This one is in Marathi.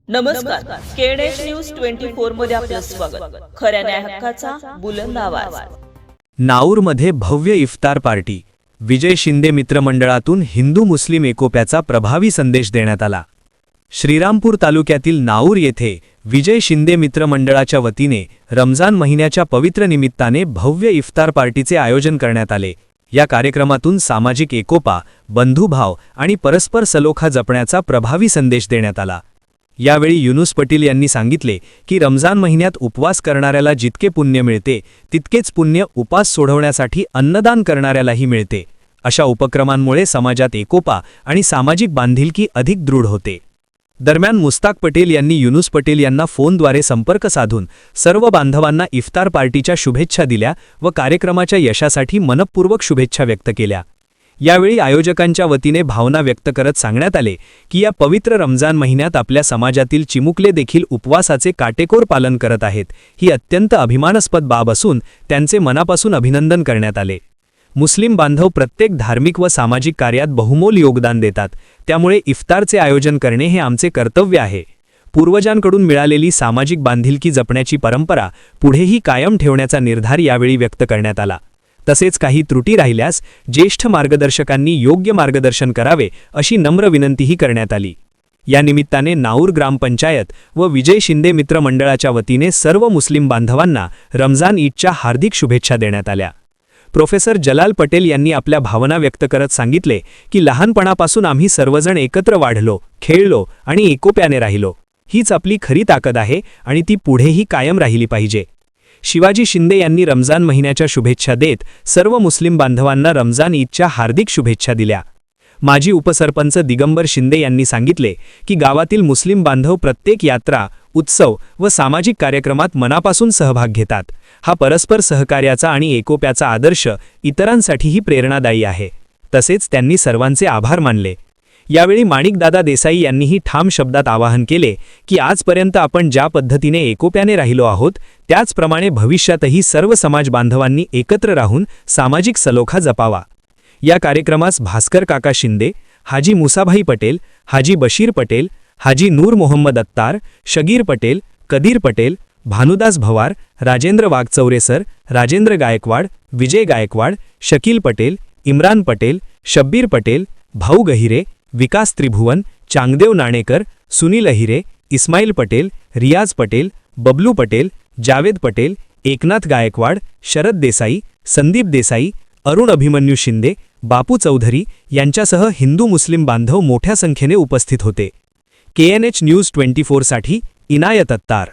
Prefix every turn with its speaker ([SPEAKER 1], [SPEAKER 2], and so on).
[SPEAKER 1] नमस्कार. केएनएच न्यूज 24 मध्ये आपलं स्वागत. खऱ्या न्याय हक्काचा बुलंद आवाज.
[SPEAKER 2] नाऊरमध्ये भव्य इफ्तार पार्टी. विजय शिंदे मित्रमंडळातून हिंदू मुस्लिम एकोप्याचा प्रभावी संदेश देण्यात आला. श्रीरामपूर तालुक्यातील नाऊर येथे विजय शिंदे मित्रमंडळाच्या वतीने रमजान महिन्याच्या पवित्र निमित्ताने भव्य इफ्तार पार्टीचे आयोजन करण्यात आले. या कार्यक्रमातून सामाजिक एकोपा, बंधुभाव आणि परस्पर सलोखा जपण्याचा प्रभावी संदेश देण्यात आला. यावेळी युनुस पटेल यांनी सांगितले की रमजान महिन्यात उपवास करणाऱ्याला जितके पुण्य मिळते तितकेच पुण्य उपास सोडवण्यासाठी अन्नदान करणाऱ्यालाही मिळते. अशा उपक्रमांमुळे समाजात एकोपा आणि सामाजिक बांधिलकी अधिक दृढ होते. दरम्यान मुस्ताक पटेल यांनी युनुस पटेल यांना फोनद्वारे संपर्क साधून सर्व बांधवांना इफ्तार पार्टीच्या शुभेच्छा दिल्या व कार्यक्रमाच्या यशासाठी मनपूर्वक शुभेच्छा व्यक्त केल्या. यावेळी आयोजकांच्या वतीने भावना व्यक्त करत सांगण्यात आले की या पवित्र रमजान महिन्यात आपल्या समाजातील चिमुकले देखील उपवासाचे काटेकोर पालन करत आहेत. ही अत्यंत अभिमानास्पद बाब असून त्यांचे मनापासून अभिनंदन करण्यात आले. मुस्लिम बांधव प्रत्येक धार्मिक व सामाजिक कार्यात बहुमोल योगदान देतात, त्यामुळे इफ्तारचे आयोजन करणे हे आमचे कर्तव्य आहे. पूर्वजांकडून मिळालेली सामाजिक बांधिलकी जपण्याची परंपरा पुढेही कायम ठेवण्याचा निर्धार यावेळी व्यक्त करण्यात आला. तसेच काही त्रुटी राहिल्यास ज्येष्ठ मार्गदर्शकांनी योग्य मार्गदर्शन करावे अशी नम्र विनंतीही करण्यात आली. या निमित्ताने नाऊर ग्रामपंचायत व विजय शिंदे मित्र मंडळाच्या वतीने सर्व मुस्लिम बांधवांना रमजान ईदच्या हार्दिक शुभेच्छा देण्यात आल्या. प्रोफेसर जलाल पटेल यांनी आपल्या भावना व्यक्त करत सांगितले की लहानपणापासून आम्ही सर्वजण एकत्र वाढलो, खेळलो आणि एकोप्याने राहिलो. हीच आपली खरी ताकद आहे आणि ती पुढेही कायम राहिली पाहिजे. शिवाजी शिंदे यांनी रमजान महिन्याच्या शुभेच्छा देत सर्व मुस्लिम बांधवांना रमजान ईदच्या हार्दिक शुभेच्छा दिल्या. माजी उपसरपंच दिगंबर शिंदे यांनी सांगितले की गावातील मुस्लिम बांधव प्रत्येक यात्रा, उत्सव व सामाजिक कार्यक्रमात मनापासून सहभाग घेतात. हा परस्पर सहकार्याचा आणि एकोप्याचा आदर्श इतरांसाठीही प्रेरणादायी आहे. तसेच त्यांनी सर्वांचे आभार मानले. यावेळी माणिकदादा देसाई यांनीही ठाम शब्दात आवाहन केले की आजपर्यंत आपण ज्या पद्धतीने एकोप्याने राहिलो आहोत त्याचप्रमाणे भविष्यातही सर्व समाज बांधवांनी एकत्र राहून सामाजिक सलोखा जपावा. या कार्यक्रमास भास्कर काका शिंदे, हाजी मुसाभाई पटेल, हाजी बशीर पटेल, हाजी नूर मोहम्मद अत्तार, शगीर पटेल, कदीर पटेल, भानुदास भवार, राजेंद्र वाघचौरेसर, राजेंद्र गायकवाड, विजय गायकवाड, शकील पटेल, इम्रान पटेल, शब्बीर पटेल, भाऊ गहिरे, विकास त्रिभुवन, चांगदेव नाणेकर, सुनील अहिरे, इस्माईल पटेल, रियाज पटेल, बबलू पटेल, जावेद पटेल, एकनाथ गायकवाड, शरद देसाई, संदीप देसाई, अरुण अभिमन्यू शिंदे, बापू चौधरी यांच्यासह हिंदू मुस्लिम बांधव मोठ्या संख्येने उपस्थित होते. केएनएच न्यूज 24 साठी इनायत अत्तार.